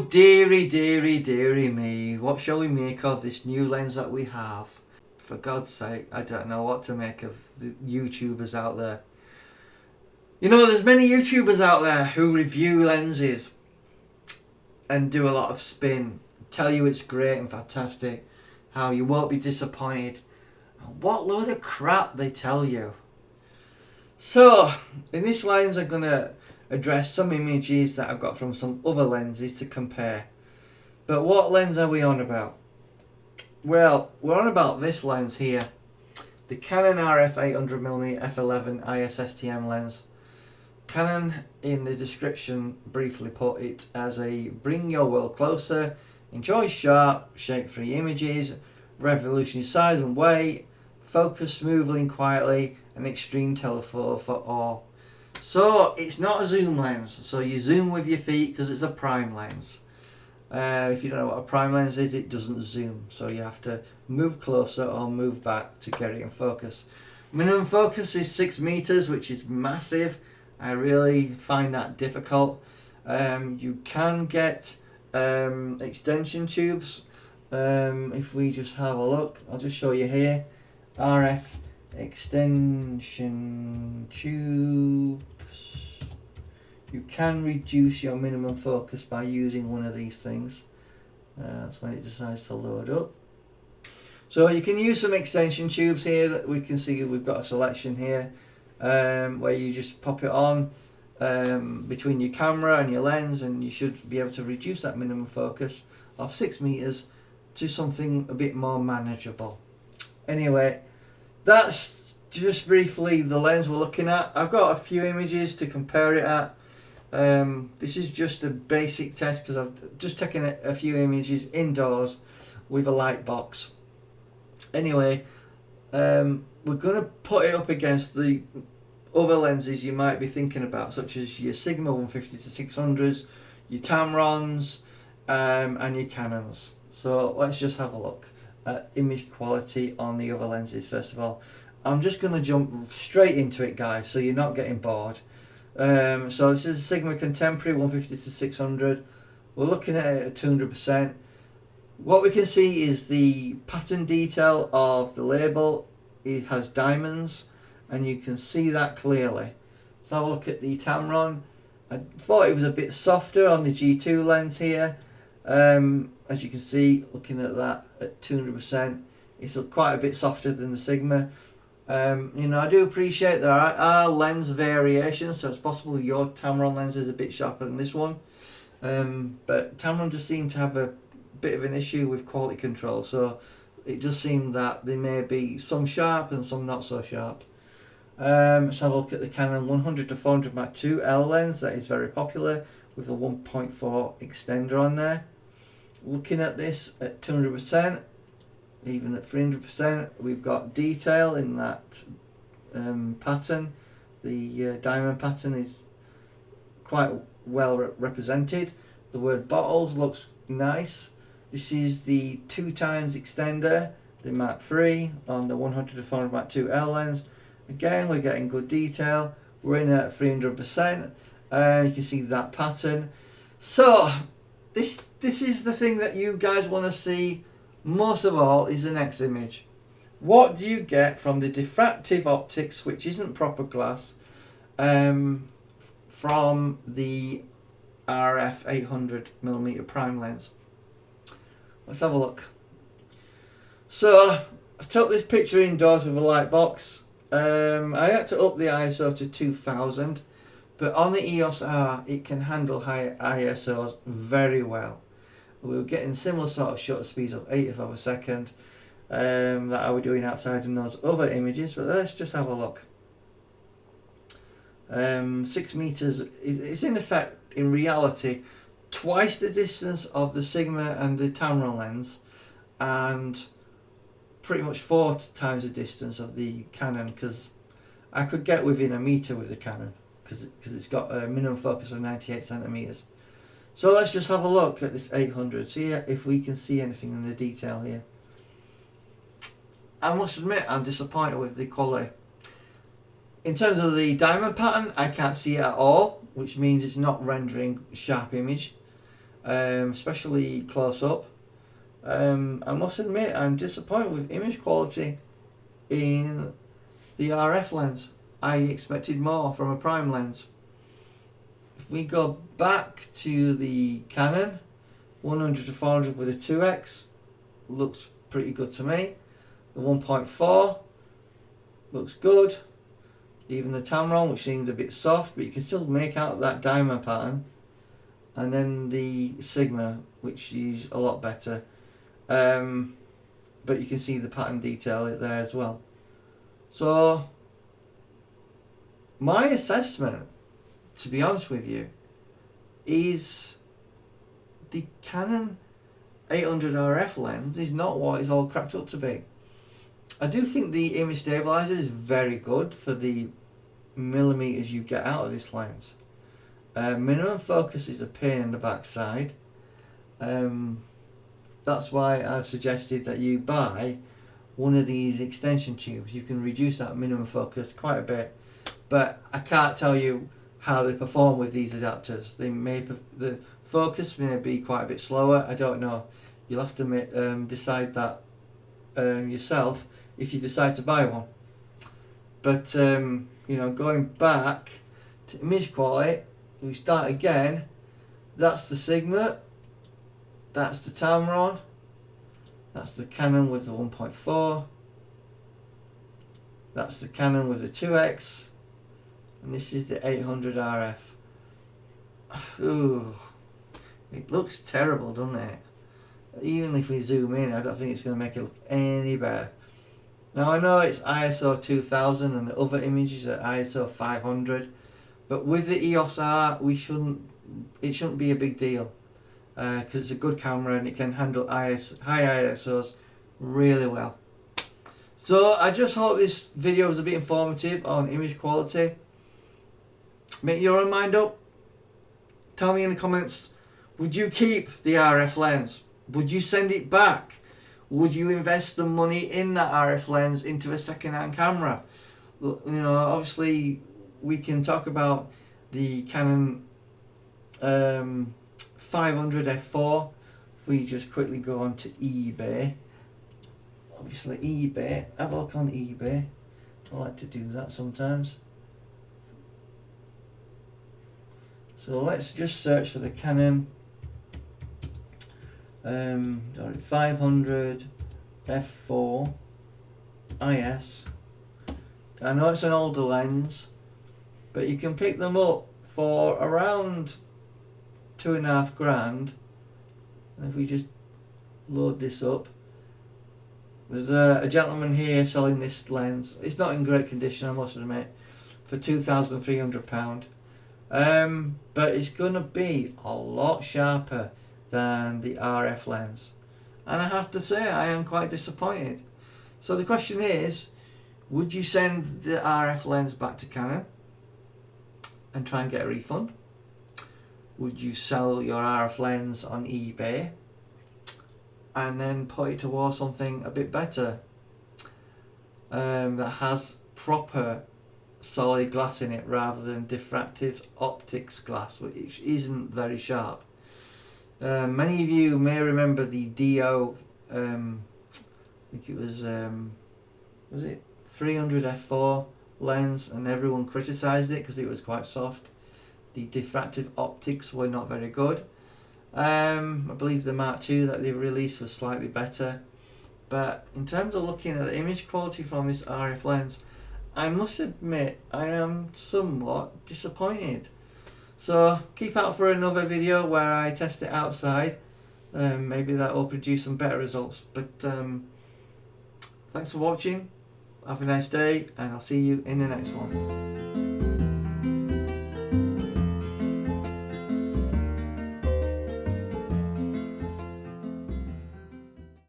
dearie me, what shall we make of this new lens that we have? For God's sake, I don't know what to make of the YouTubers out there. You know, there's many YouTubers out there who review lenses and do a lot of spin, tell you it's great and fantastic, how you won't be disappointed. What load of crap they tell you. So, in this lens I'm going to address some images that I've got from some other lenses to compare. But what lens are we on about? Well, we're on about this lens here. The Canon RF 800mm f11 IS-STM lens. Canon, in the description, briefly put it as a bring your world closer, enjoy sharp, shake-free images, revolutionary size and weight, focus smoothly and quietly, and extreme telephoto for all. So it's not a zoom lens, so you zoom with your feet because it's a prime lens. If you don't know what a prime lens is, it doesn't zoom, so you have to move closer or move back to get it in focus. Minimum focus is 6 meters, which is massive. I really find that difficult. You can get extension tubes. If we just have a look, I'll just show you here. RF extension tubes. You can reduce your minimum focus by using one of these things. That's when it decides to load up. So you can use some extension tubes here that we can see we've got a selection here. Where you just pop it on between your camera and your lens, and you should be able to reduce that minimum focus of 6 meters to something a bit more manageable. Anyway, that's just briefly the lens we're looking at. I've got a few images to compare it at. This is just a basic test because I've just taken a few images indoors with a light box. Anyway, we're going to put it up against the other lenses you might be thinking about, such as your Sigma 150-600s, your Tamrons, and your Canons. So let's just have a look at image quality on the other lenses first of all. I'm just going to jump straight into it, guys, so you're not getting bored. So this is a Sigma Contemporary 150-600. We're looking at it at 200%. What we can see is the pattern detail of the label. It has diamonds, and you can see that clearly. Let's have a look at the Tamron. I thought it was a bit softer on the G2 lens here. As you can see, looking at that at 200%, it's quite a bit softer than the Sigma. You know, I do appreciate there are lens variations, so it's possible your Tamron lens is a bit sharper than this one. But Tamron just seem to have a bit of an issue with quality control, so it does seem that there may be some sharp and some not so sharp. Let's have a look at the Canon 100-400 Mark II L lens. That is very popular with the 1.4 extender on there. Looking at this at 200%, even at 300%, we've got detail in that pattern. The diamond pattern is quite well represented. The word bottles looks nice. This is the 2x extender, the Mark III on the 100-400 Mark II L lens. Again, we're getting good detail. We're in at 300%. You can see that pattern. So this is the thing that you guys want to see most of all, is the next image. What do you get from the diffractive optics, which isn't proper glass, from the RF 800mm prime lens? Let's have a look. So I took this picture indoors with a light box. I had to up the ISO to 2000, but on the EOS R it can handle high ISOs very well. We were getting similar sort of shutter speeds of 80th of a second that I was doing outside in those other images, but let's just have a look. 6 meters, it's in effect, in reality, twice the distance of the Sigma and the Tamron lens, and pretty much 4 times the distance of the Canon, because I could get within a meter with the Canon because it's got a minimum focus of 98 centimeters. So let's just have a look at this 800, see if we can see anything in the detail here. I must admit I'm disappointed with the quality. In terms of the diamond pattern, I can't see it at all, which means it's not rendering a sharp image. especially close up. I must admit I'm disappointed with image quality in the RF lens. I expected more from a prime lens. If we go back to the Canon 100 to 400 with a 2x, looks pretty good to me. The 1.4 looks good. Even the Tamron, which seems a bit soft, but you can still make out that diamond pattern. And then the Sigma, which is a lot better. But you can see the pattern detail there as well. So my assessment, to be honest with you, is the Canon 800 RF lens is not what it's all cracked up to be. I do think the image stabilizer is very good for the millimeters you get out of this lens. Minimum focus is a pain in the backside. That's why I've suggested that you buy one of these extension tubes. You can reduce that minimum focus quite a bit, but I can't tell you how they perform with these adapters. The focus may be quite a bit slower. I don't know. You'll have to decide that yourself if you decide to buy one. But going back to image quality, we start again. That's the Sigma. That's the Tamron. That's the Canon with the 1.4. That's the Canon with the 2x. And this is the 800 RF. Ooh, it looks terrible, doesn't it? Even if we zoom in, I don't think it's going to make it look any better. Now I know it's ISO 2000 and the other images are ISO 500, but with the EOS R, it shouldn't be a big deal because it's a good camera and it can handle high ISOs really well. So I just hope this video was a bit informative on image quality. Make your own mind up. Tell me in the comments, would you keep the RF lens? Would you send it back? Would you invest the money in that RF lens into a second-hand camera? Obviously we can talk about the Canon 500 f4. If we just quickly go on to eBay. Obviously eBay, have a look on eBay. I like to do that sometimes. So let's just search for the Canon 500 f4 IS. I know it's an older lens, but you can pick them up for around $2,500. And if we just load this up, there's a gentleman here selling this lens. It's not in great condition, I must admit, for £2,300. But it's going to be a lot sharper than the RF lens, and I have to say I am quite disappointed. So the question is, would you send the RF lens back to Canon and try and get a refund? Would you sell your RF lens on eBay and then put it towards something a bit better that has proper solid glass in it rather than diffractive optics glass, which isn't very sharp? Many of you may remember the DO, I think it was it 300 f4 lens, and everyone criticised it because it was quite soft. The diffractive optics were not very good. I believe the Mark II that they released was slightly better, but in terms of looking at the image quality from this RF lens, I must admit I am somewhat disappointed. So keep out for another video where I test it outside. Maybe that will produce some better results. But thanks for watching. Have a nice day, and I'll see you in the next one.